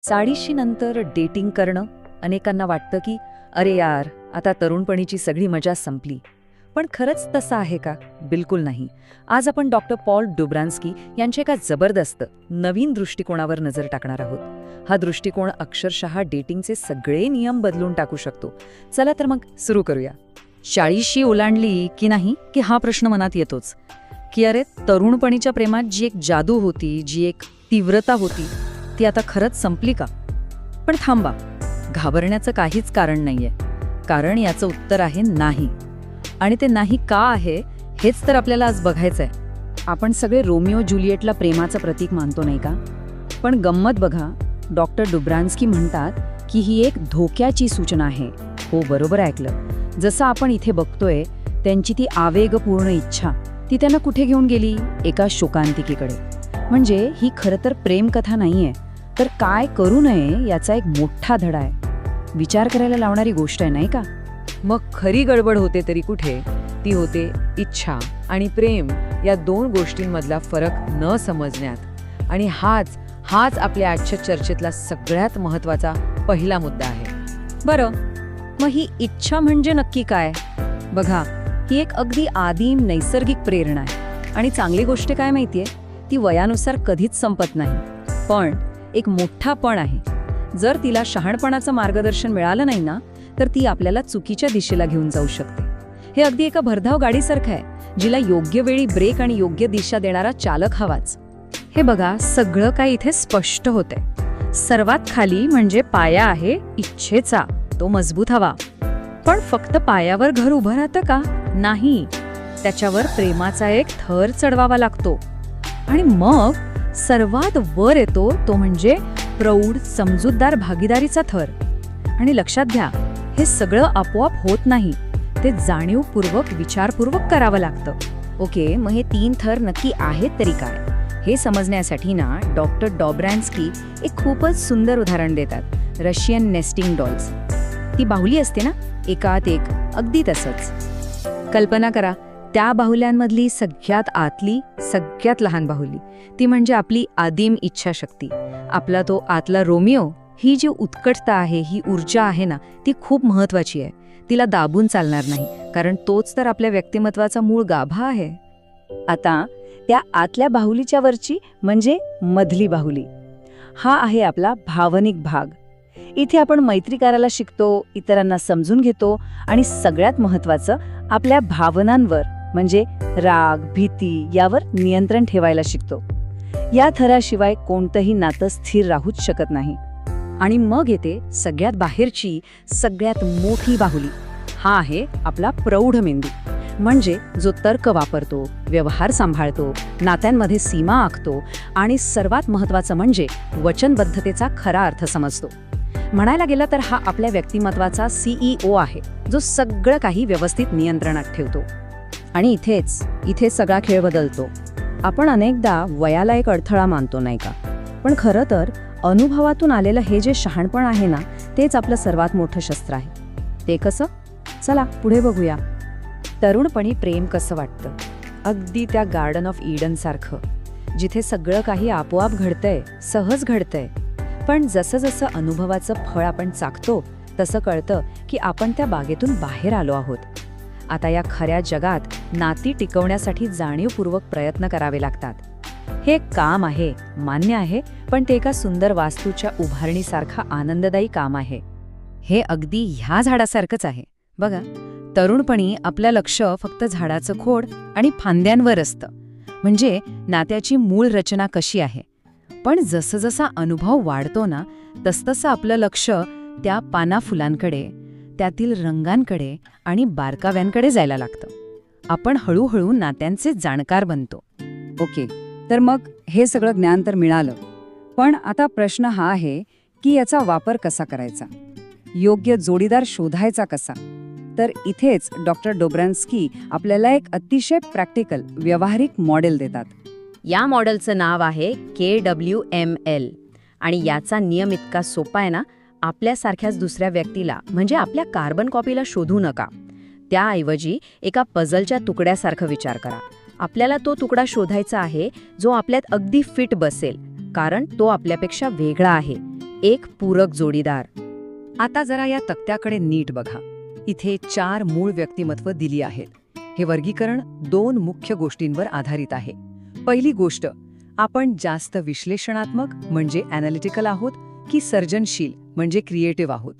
40शी नंतर डेटिंग करणं अनेकांना वाटतं की अरे यार, आता तरुणपणीची सगळी मजा संपली. पण खरंच तसं आहे का? बिलकुल नाही. आज आपण डॉक्टर पॉल डुब्रान्स्की यांच्या एका जबरदस्त नवीन दृष्टिकोनावर नजर टाकणार आहोत. हा दृष्टिकोन अक्षरशः डेटिंगचे सगळे नियम बदलून टाकू शकतो. चला तर मग सुरू करूया. 40शी ओलांडली की नाही की हा प्रश्न मनात येतोच की अरे, तरुणपणीच्या प्रेमात जी एक जादू होती, जी एक तीव्रता होती, ती आता खरंच संपली का? पण थांबा, घाबरण्याचं काहीच कारण नाहीये. कारण याचं उत्तर आहे नाही. आणि ते नाही का आहे हेच तर आपल्याला आज बघायचंय. आपण सगळे रोमिओ ज्युलिएटला प्रेमाचं प्रतीक मानतो नाही का? पण गंमत बघा, डॉक्टर डुब्रान्स्की म्हणतात की ही एक धोक्याची सूचना आहे. हो, बरोबर ऐकलं. जसं आपण इथे बघतोय, त्यांची ती आवेगपूर्ण इच्छा ती त्यांना कुठे घेऊन गेली? एका शोकांतिकेकडे. म्हणजे ही खरं तर प्रेमकथा नाहीये, तर काय करू नये याचा एक मोठा धडा आहे. विचार करायला लावणारी गोष्ट आहे नाही का? मग खरी गडबड होते तरी कुठे? ती होते इच्छा आणि प्रेम या दोन गोष्टींमधला फरक न समजण्यात. आणि हाच आपल्या आजच्या चर्चेतला सगळ्यात महत्त्वाचा पहिला मुद्दा आहे. बरं, मग ही इच्छा म्हणजे नक्की काय? बघा, ही एक अगदी आदिम नैसर्गिक प्रेरणा आहे. आणि चांगली गोष्ट काय माहितीये, ती वयानुसार कधीच संपत नाही. पण एक मोठा पण आहे. जर तिला शहाणपणाचं मार्गदर्शन मिळालं नाही ना, तर ती आपल्याला चुकीच्या दिशेला घेऊन जाऊ शकते. हे अगदी एका भरधाव गाडीसारखं आहे, जिला योग्य वेळी ब्रेक आणि योग्य दिशा देणारा चालक हवाच. हे बघा, सगळं काही इथे स्पष्ट होतंय. सर्वात खाली म्हणजे पाया आहे इच्छेचा, तो मजबूत हवा. पण फक्त पायावर घर उभं राहतं का? नाही, त्याच्यावर प्रेमाचा एक थर चढवावा लागतो. आणि मग सर्वात वर येतो तो म्हणजे प्रौढ समजूतदार भागीदारीचा थर. आणि लक्षात घ्या, हे सगळं आपोआप होत नाही. ते जाणीवपूर्वक, विचारपूर्वक करावं लागतं. ओके, मग हे 3 थर नक्की आहेत तरी काय? हे समजण्यासाठी ना डॉक्टर डॉब्रान्स्की एक खूपच सुंदर उदाहरण देतात. Russian nesting dolls. ती बाहुली असते ना, एकात एक, अगदी तसंच. कल्पना करा, त्या बाहुल्यांमधली सगळ्यात आतली, सगळ्यात लहान बाहुली, ती म्हणजे आपली आदिम इच्छाशक्ती, आपला तो आतला रोमिओ. ही जी उत्कटता आहे, ही ऊर्जा आहे ना, ती खूप महत्वाची आहे. तिला दाबून चालणार नाही, कारण तोच तर आपल्या व्यक्तिमत्वाचा मूळ गाभा आहे. आता त्या आतल्या बाहुलीच्या वरची म्हणजे मधली बाहुली, हा आहे आपला भावनिक भाग. इथे आपण मैत्री करायला शिकतो, इतरांना समजून घेतो आणि सगळ्यात महत्वाचं, आपल्या भावनांवर म्हणजे राग, भीती यावर नियंत्रण ठेवायला शिकतो. या थराशिवाय कोणतंही नातं स्थिर राहूच शकत नाही. आणि मग येते सगळ्यात बाहेरची, सगळ्यात मोठी बाहुली. हा आहे आपला प्रौढ मेंदू, म्हणजे जो तर्क वापरतो, व्यवहार सांभाळतो, नात्यांमध्ये सीमा आखतो आणि सर्वात महत्त्वाचं म्हणजे वचनबद्धतेचा खरा अर्थ समजतो. म्हणायला गेलं तर हा आपल्या व्यक्तिमत्वाचा CEO आहे, जो सगळं काही व्यवस्थित नियंत्रणात ठेवतो. आणि इथे सगळा खेळ बदलतो. आपण अनेकदा वयाला एक अडथळा मानतो नाही का? पण खरं तर अनुभवातून आलेलं हे जे शहाणपण आहे ना, तेच आपलं सर्वात मोठं शस्त्र आहे. ते कसं? चला पुढे बघूया. तरुणपणी प्रेम कसं वाटतं? अगदी त्या गार्डन ऑफ ईडन सारखं, जिथे सगळं काही आपोआप घडतंय, सहज घडतंय. पण जसं जसं अनुभवाचं फळ आपण चाखतो, तसं कळतं की आपण त्या बागेतून बाहेर आलो आहोत. आता या खऱ्या जगात नाती टिकवण्यासाठी जाणीवपूर्वक प्रयत्न करावे लागतात. हे एक काम आहे, मान्य आहे, पण ते एका सुंदर वास्तूच्या उभारणीसारखं आनंददायी काम आहे. हे अगदी ह्या झाडासारखंच आहे. बघा, तरुणपणी आपलं लक्ष फक्त झाडाचं खोड आणि फांद्यांवर असतं, म्हणजे नात्याची मूळ रचना कशी आहे. पण जसं जसा अनुभव वाढतो ना, तसतसं आपलं लक्ष त्या पानाफुलांकडे, त्यातील रंगांकडे आणि बारकाव्यांकडे जायला लागतं. आपण हळूहळू नात्यांचे जाणकार बनतो. ओके, तर मग हे सगळं ज्ञान तर मिळालं, पण आता प्रश्न हा आहे की याचा वापर कसा करायचा, योग्य जोडीदार शोधायचा कसा? तर इथेच डॉक्टर डोब्रान्स्की आपल्याला एक अतिशय प्रॅक्टिकल, व्यावहारिक मॉडेल देतात. या मॉडेलचं नाव आहे KWML. आणि याचा नियम इतका सोपा आहे ना, आपल्यासारख्याच दुसऱ्या व्यक्तीला, म्हणजे आपल्या कार्बन कॉपीला शोधू नका. त्याऐवजी एका पझलच्या तुकड्यासारखं विचार करा. आपल्याला तो तुकडा शोधायचा आहे जो आपल्यात अगदी फिट बसेल, कारण तो आपल्यापेक्षा वेगळा आहे. एक पूरक जोडीदार. आता जरा या तक्त्याकडे नीट बघा. इथे 4 मूळ व्यक्तिमत्व दिली आहेत. हे वर्गीकरण 2 मुख्य गोष्टींवर आधारित आहे. पहिली गोष्ट, आपण जास्त विश्लेषणात्मक म्हणजे ॲनालिटिकल आहोत की सर्जनशील म्हणजे क्रिएटिव्ह आहोत.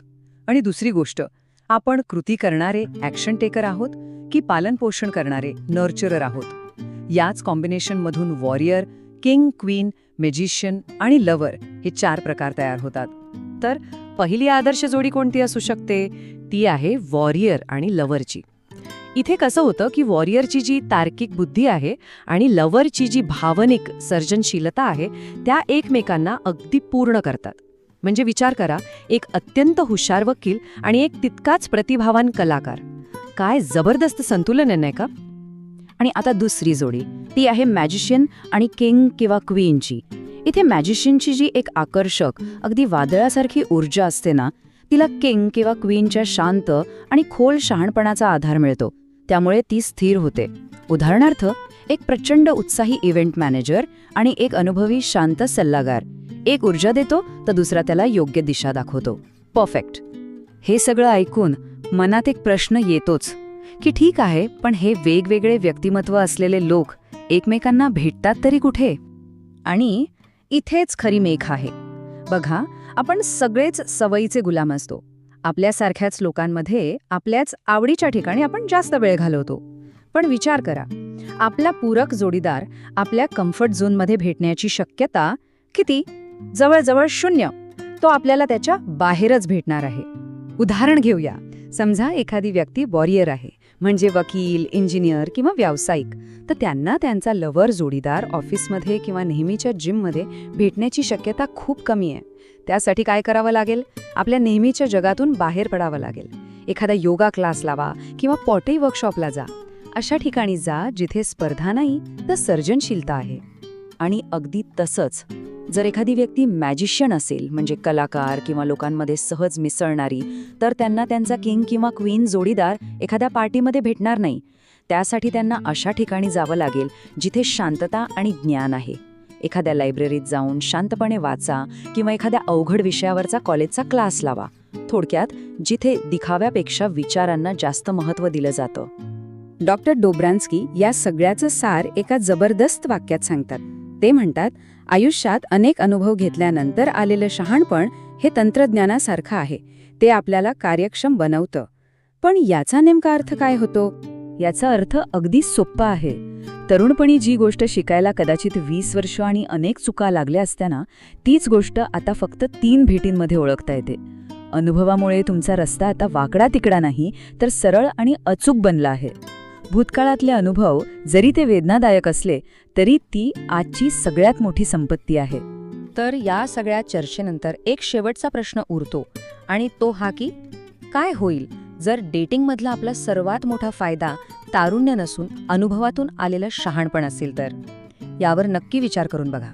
आणि दुसरी गोष्ट, आपण कृती करणारे ॲक्शन टेकर आहोत की पालनपोषण करणारे नर्चरर आहोत. याच कॉम्बिनेशनमधून वॉरियर, किंग, क्वीन, मॅजिशियन आणि लवर हे 4 प्रकार तयार होतात. तर पहिली आदर्श जोडी कोणती असू शकते? ती आहे वॉरियर आणि लवरची. इथे कसं होतं की वॉरियरची जी तार्किक बुद्धी आहे आणि लवरची जी भावनिक सर्जनशीलता आहे त्या एकमेकांना अगदी पूर्ण करतात. म्हणजे विचार करा, एक अत्यंत हुशार वकील आणि एक तितकाच प्रतिभावान कलाकार. काय जबरदस्त संतुलन आहे नाही का? आणि आता दुसरी जोडी, ती आहे मॅजिशियन आणि किंग किंवा क्वीनची. इथे मॅजिशियनची जी एक आकर्षक, अगदी वादळासारखी ऊर्जा असते ना, तिला किंग किंवा क्वीनच्या शांत आणि खोल शहाणपणाचा आधार मिळतो. त्यामुळे ती स्थिर होते. उदाहरणार्थ, एक प्रचंड उत्साही इव्हेंट मॅनेजर आणि एक अनुभवी शांत सल्लागार. एक ऊर्जा देतो तर दुसरा त्याला योग्य दिशा दाखवतो. परफेक्ट. हे सगळं ऐकून मनात एक प्रश्न येतोच की ठीक आहे, पण हे वेगवेगळे व्यक्तिमत्व असलेले लोक एकमेकांना भेटतात तरी कुठे? आणि इथेच खरी मेख आहे. बघा, आपण सगळेच सवयीचे गुलाम असतो. आपल्यासारख्याच लोकांमध्ये आपल्याच आवडीच्या ठिकाणी आपण जास्त वेळ घालवतो. पण विचार करा, आपला पूरक जोडीदार आपल्या कम्फर्ट झोनमध्ये भेटण्याची शक्यता किती? जवळजवळ 0. तो आपल्याला त्याच्या बाहेरच भेटणार आहे. उदाहरण घेऊया. समजा एखादी व्यक्ती वॉरियर आहे, म्हणजे वकील, इंजिनियर किंवा व्यावसायिक. तर त्यांना त्यांचा लवर जोडीदार ऑफिसमध्ये किंवा नेहमीच्या जिममध्ये भेटण्याची शक्यता खूप कमी आहे. त्यासाठी काय करावं लागेल? आपल्या नेहमीच्या जगातून बाहेर पडावं लागेल. एखादा योगा क्लास लावा किंवा पॉटरी वर्कशॉपला जा. अशा ठिकाणी जा जिथे स्पर्धा नाही तर सर्जनशीलता आहे. आणि अगदी तसंच जर एखादी व्यक्ती मॅजिशियन असेल, म्हणजे कलाकार किंवा लोकांमध्ये सहज मिसळणारी, तर त्यांना त्यांचा किंग किंवा क्वीन जोडीदार एखाद्या पार्टीमध्ये भेटणार नाही. त्यासाठी त्यांना अशा ठिकाणी जावं लागेल जिथे शांतता आणि ज्ञान आहे. एखाद्या लायब्ररीत जाऊन शांतपणे वाचा किंवा एखाद्या अवघड विषयावरचा कॉलेजचा क्लास लावा. थोडक्यात, जिथे दिखाव्यापेक्षा विचारांना जास्त महत्त्व दिलं जातं. डॉक्टर डोब्रान्स्की या सगळ्याचं सार एका जबरदस्त वाक्यात सांगतात. ते म्हणतात, आयुष्यात अनेक अनुभव घेतल्यानंतर आलेलं शहाणपण हे तंत्रज्ञानासारखं आहे. ते आपल्याला कार्यक्षम बनवतं. पण याचा नेमका अर्थ काय होतो? याचा अर्थ अगदी सोप्पा आहे. तरुणपणी जी गोष्ट शिकायला कदाचित 20 वर्ष आणि अनेक चुका लागल्या असत्या ना, तीच गोष्ट आता फक्त 3 भेटींमध्ये ओळखता येते. अनुभवामुळे तुमचा रस्ता आता वाकडा तिकडा नाही, तर सरळ आणि अचूक बनला आहे. भूतकाळातले अनुभव जरी ते वेदनादायक असले तरी ती आजची सगळ्यात मोठी संपत्ती आहे. तर या सगळ्या चर्चेनंतर एक शेवटचा प्रश्न उरतो, आणि तो हा की काय होईल जर डेटिंगमधला आपला सर्वात मोठा फायदा तारुण्य नसून अनुभवातून आलेलं शहाणपण असेल तर? यावर नक्की विचार करून बघा.